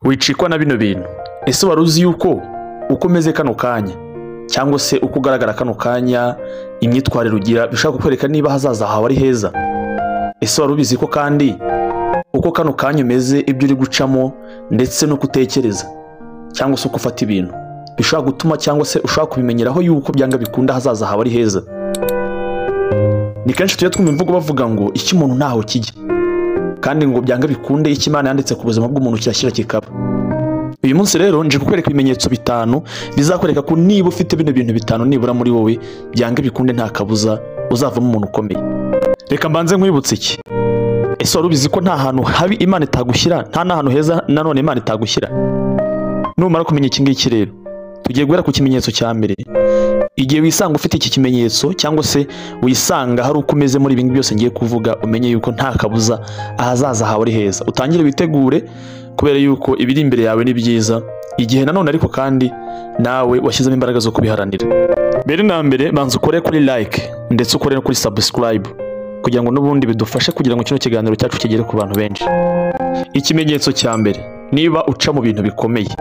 Wicikwa na bino bintu. Ese wari uzi yuko uko umeze kano kanya cyangwa se uko ugaragara kano kanya, imyitwarire ugira bishaka kukwereka niba hazaza hawe ari heza? Ese wari ubizi ko kandi uko kano kanya umeze, ibyo uri gucamo ndetse no kutekereza cyangwa se uko ufata ibintu bishobora gutuma cyangwa se ushaka kubimenyeraho yuko byanga bikunda hazaza hawe ari heza? Ni kenshi tujya twumva imvugo bavuga ngo iki umuntu ntaho kijya, kandi ngo byanga bikunde icyo Imana yanditse ku buzima bw'umuntu kirashyira kikaba. Uyu munsi rero nje kukwereka ibimenyetso bitanu bizakwereka ko niba ufite bino bintu bitanu nibura muri wowe, byanga bikunde nta kabuza uzavamo umuntu ukomeye. Reka mbanze nkwibutse iki. Ese wari ubizi ko nta hantu habi Imana itagushyira, nta n'ahantu heza nanone Imana itagushyira? Numara kumenya iki ngiki rero, tugiye guhera ku kimenyetso cya mbere. Igihe wisanga ufite iki kimenyetso cyangwa se wisanga hari uko umeze muri ibingi byose ngiye kuvuga, umenye yuko nta kabuza ahazaza hawe ari heza. Utangire witegure, kubera yuko ibiri imbere yawe ni byiza, igihe nanone ariko kandi nawe washyizemo imbaraga zo kubiharanira. Mbere na mbere banza ukore kuri like ndetse ukore no kuri subscribe, kugira ngo n'ubundi bidufashe kugira ngo kino kiganiro cyacu kigere ku bantu benshi. Ikimenyetso cya mbere, niba uca mu bintu bikomeye.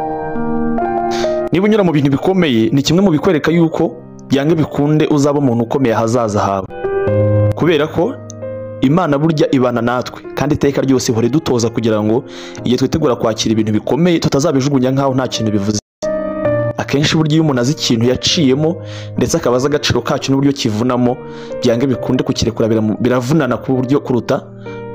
Niba unyura mu bintu bikomeye, ni kimwe mu bikwereka yuko byanga bikunde uzaba umuntu ukomeye hazaza hawe, kubera ko Imana burya ibana natwe, kandi iteka ryose ihora idutoza kugira ngo igihe twitegura kwakira ibintu bikomeye tutazabijugunya nkaho nta kintu bivuze. Akenshi burya iyo umuntu azi ikintu yaciyemo ndetse akabaza agaciro kacyo n'uburyo kivunamo, byanga bikunde kukirekura biravunana ku buryo kuruta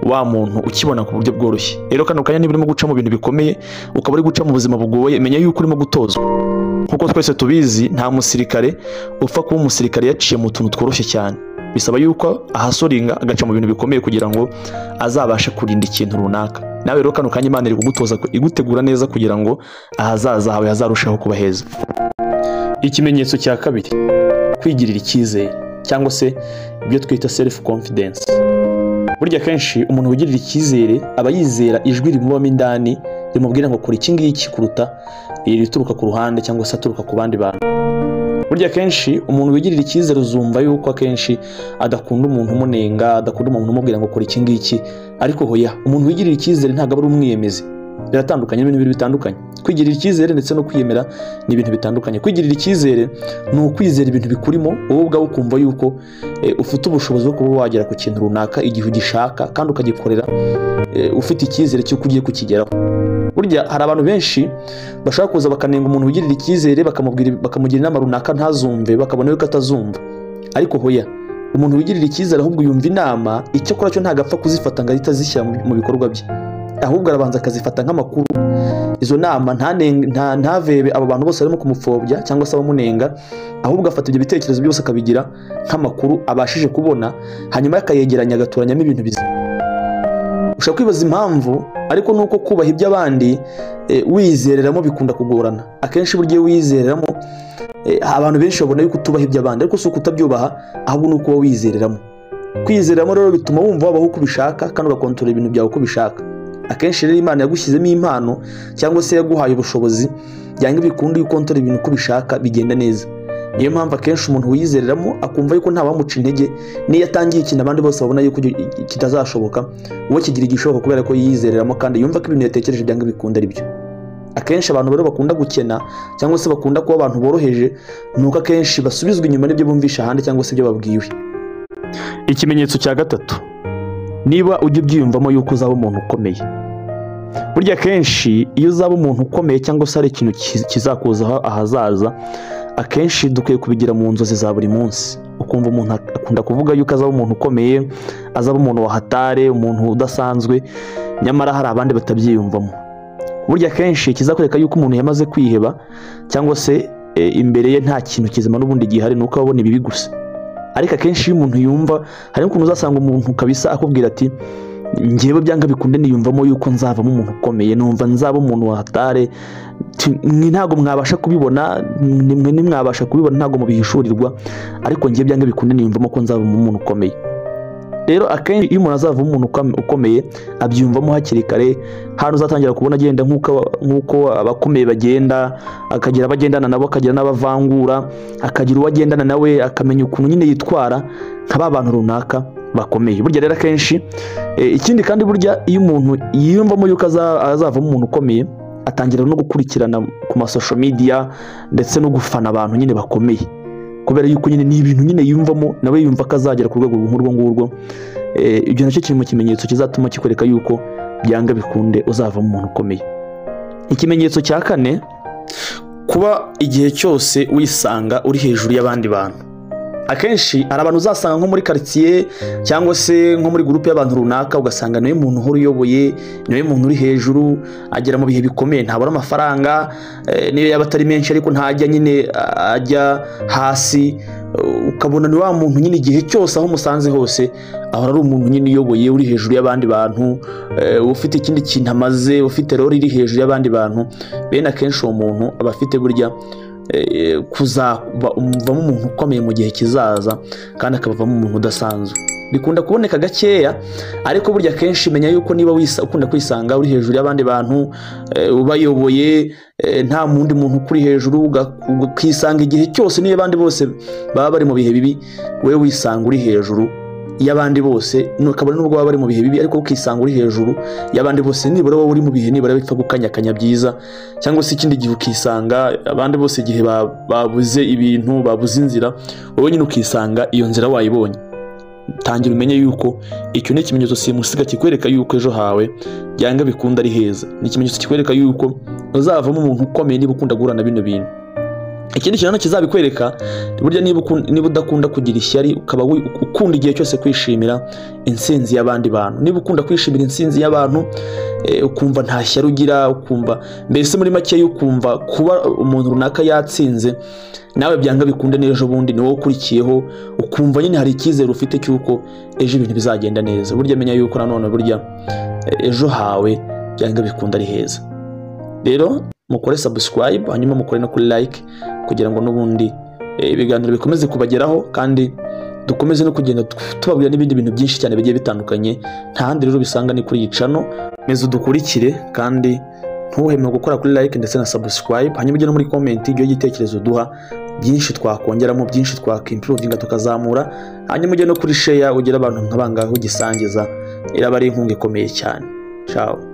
wa muntu ukibona ku buryo bworoshye. Rero kano kanya niba urimo guca mu bintu bikomeye, ukaba uri guca mu buzima bugoye, menya yuko urimo gutozwa. Nkuko twese tubizi, nta musirikare upfa kuba umusirikare yaciye mu tuntu tworoshye cyane. Bisaba yuko ahasoringa agaca mu bintu bikomeye kugira ngo azabashe kurinda ikintu runaka. Nawe rero kano kanya Imana iri kugutoza, igutegura neza kugira ngo ahazaza hawe hazarushaho kuba heza. Ikimenyetso cya kabiri, kwigirira icyizere cyangwa se ibyo twita self confidence. Burya kenshi umuntu wigirira icyizere aba yizera ijwi rimubamo indani rimubwira ngo kora iki ngiki kuruta irituruka ku ruhande cyangwa se aturuka ku bandi bantu. Burya kenshi umuntu wigirira icyizere uzumva yuko akenshi adakunda umuntu umunenga, adakunda umuntu umubwira ngo kora iki ngiki, ariko hoya, umuntu wigirira icyizere ntabwo aba ari umwiyemezi. Biratandukanye, n'ibintu bibiri bitandukanye. Kwigirira icyizere ndetse no kwiyemera ni ibintu bitandukanye. Kwigirira icyizere ni ukwizera ibintu bikurimo wowe ubwawe, ukumva yuko ufite ubushobozi bwo kuba wagera ku kintu runaka igihe ugishaka, kandi ukagikorera ufite icyizere cy'uko ugiye kukigeraho. Burya hari abantu benshi bashaka kuza bakanenga umuntu wigirira icyizere, bakamugira inama runaka ntazumve, bakabona yuko atazumva. Ariko hoya, umuntu wigirira icyizere ahubwo yumva inama, icyo akora cyo ntabwo apfa kuzifata ngo ahita azishyira mu bikorwa bye, ahubwo arabanza akazifata nk'amakuru. Izo nama ntavebe abo bantu bose barimo kumupfobya cyangwa se abamunenga, ahubwo afata ibyo bitekerezo byose akabigira nk'amakuru abashije kubona, hanyuma akayegeranya agatoranyamo ibintu bizima. Ushobora kwibaza impamvu, ariko nuko kubaha iby'abandi wizereramo bikunda kugorana. Akenshi burya iyo wizereramo, abantu benshi babona yuko utubaha iby'abandi, ariko si uko utabyubaha, ahubwo ni uko wizereramo. Kwizereramo rero bituma wumva wabaho uko ubishaka kandi ugakontorora ibintu byawe uko ubishaka. Akenshi rero Imana yagushyizemo impano cyangwa se yaguhaye ubushobozi, byanga bikunde iyo ukontorora ibintu uko ubishaka bigenda neza. Niyo mpamvu akenshi umuntu wiyizereramo akumva yuko nta wamuca intege, niyo atangiye ikintu abandi bose babona yuko kitazashoboka, wowe kigira igishoboka kubera ko yiyizereramo kandi yumva ko ibintu yatekereje byanga bikunde ari byo. Akenshi abantu rero bakunda gukena cyangwa se bakunda kuba abantu boroheje, nuko akenshi basubizwa inyuma n'ibyo bumvisha ahandi cyangwa se ibyo babwiwe. Ikimenyetso cya gatatu, niba ujya ubyiyumvamo yuko uzaba umuntu ukomeye. Burya kenshi iyo uzaba umuntu ukomeye cyangwa se hari ikintu kizakuzaho ahazaza, akenshi dukwiye kubigira mu nzozi za buri munsi. Ukumva umuntu akunda kuvuga yuko azaba umuntu ukomeye, azaba umuntu wahatare, umuntu udasanzwe, nyamara hari abandi batabyiyumvamo. Burya kenshi kizakwereka yuko umuntu yamaze kwiheba cyangwa se imbere ye nta kintu kizima n'ubundi gihari, nuko abona ibibi gusa. Ariko akenshi iyo umuntu yumva, hari ukuntu uzasanga umuntu kabisa akubwira ati njyewe byanga bikunde niyumvamo yuko nzavamo umuntu ukomeye, numva nzaba umuntu wahatare, ntago mwabasha kubibona, nimwe nimwabasha kubibona, ntago mubihishurirwa, ariko njye byanga bikunde niyumvamo ko nzavamo umuntu ukomeye. Rero akenshi iyo umuntu azavamo umuntu ukomeye abyumvamo hakiri kare, hano uzatangira kubona agenda nk'uko abakomeye bagenda, akagira abagendana nabo, akagira n'abavangura, akagira uwo agendana nawe, akamenya ukuntu nyine yitwara nk'aba bantu runaka bakomeye. Burya rero akenshi ikindi kandi burya iyo umuntu yiyumvamo yuko azavamo umuntu ukomeye, atangira no gukurikirana ku masosho media ndetse no gufana abantu nyine bakomeye, kubera yuko nyine ni ibintu nyine yumvamo nawe yumva ko azagera ku rwego nk'urwo ngurwo. Ibyo nacyo kiri mu kimenyetso kizatuma kikwereka yuko byanga bikunde uzavamo umuntu ukomeye. Ikimenyetso cya kane, kuba igihe cyose wisanga uri hejuru y'abandi bantu. Akenshi hari abantu uzasanga nko muri quartier cyangwa se nko muri groupe y'abantu runaka, ugasanga niwe muntu uhora uyoboye, niwe muntu uri hejuru, agera mu bihe bikomeye ntabura amafaranga, niyo yaba atari menshi ariko ntajya nyine ajya hasi, ukabona ni wa muntu nyine igihe cyose aho musanze hose ahora ari umuntu nyine uyoboye, uri hejuru y'abandi bantu, ufite ikindi kintu amaze, ufite role iri hejuru y'abandi bantu. Bene akenshi uwo muntu aba afite burya kuzavamo umuntu ukomeye mu gihe kizaza, kandi akabavamo umuntu udasanzwe. Bikunda kuboneka gakeya, ariko burya kenshi menya yuko niba ukunda kwisanga uri hejuru y'abandi bantu, ubayoboye, nta mundi muntu ukuri hejuru, ukisanga igihe cyose niyo abandi bose baba bari mu bihe bibi, wewe wisanga uri hejuru y'abandi bose, ukabona nubwo baba bari mu bihe bibi ariko ukisanga uri hejuru y'abandi bose, nibura wowe uri mu bihe nibura bipfa gukanyakanya byiza, cyangwa se ikindi gihe ukisanga abandi bose igihe babuze ibintu, babuze inzira, wowe nyine ukisanga iyo nzira wayibonye. Tangira umenye yuko icyo ni ikimenyetso simusiga kikwereka yuko ejo hawe byanga bikunda ari heza. Ni ikimenyetso kikwereka yuko uzavamo umuntu ukomeye niba ukunda guhura na bino bintu. Ikindi kintu kizabikwereka burya niba udakunda kugira ishyari, ukaba ukunda igihe cyose kwishimira intsinzi y'abandi bantu. Niba ukunda kwishimira intsinzi y'abantu, ukumva nta shyari ugira, ukumva mbese muri make yukumva kuba umuntu runaka yatsinze, nawe byanga bikunde n'ejo bundi ni wowe ukurikiyeho, ukumva nyine hari icyizere ufite cyuko ejo ibintu bizagenda neza. Burya menya yuko nanone burya ejo hawe byanga bikunda ari heza. Rero mukore subscribe, hanyuma mukore no kuri like, kugira ngo n'ubundi ibiganiro bikomeze kubageraho, kandi dukomeze no kugenda tubabwira n'ibindi bintu byinshi cyane bigiye bitandukanye. Nta handi rero bisanga ni kuri iyi channel. Meze udukurikire, kandi ntuheme gukora kuri like ndetse na subscribe, hanyuma ujye no muri comment ibyo gitekerezo duha, byinshi twakongeramo, byinshi twakimprovinga tukazamura, hanyuma ujye no kuri share, ugira abantu nk'abangaho ugisangiza, iraba ari inkunga ikomeye cyane. Ciao.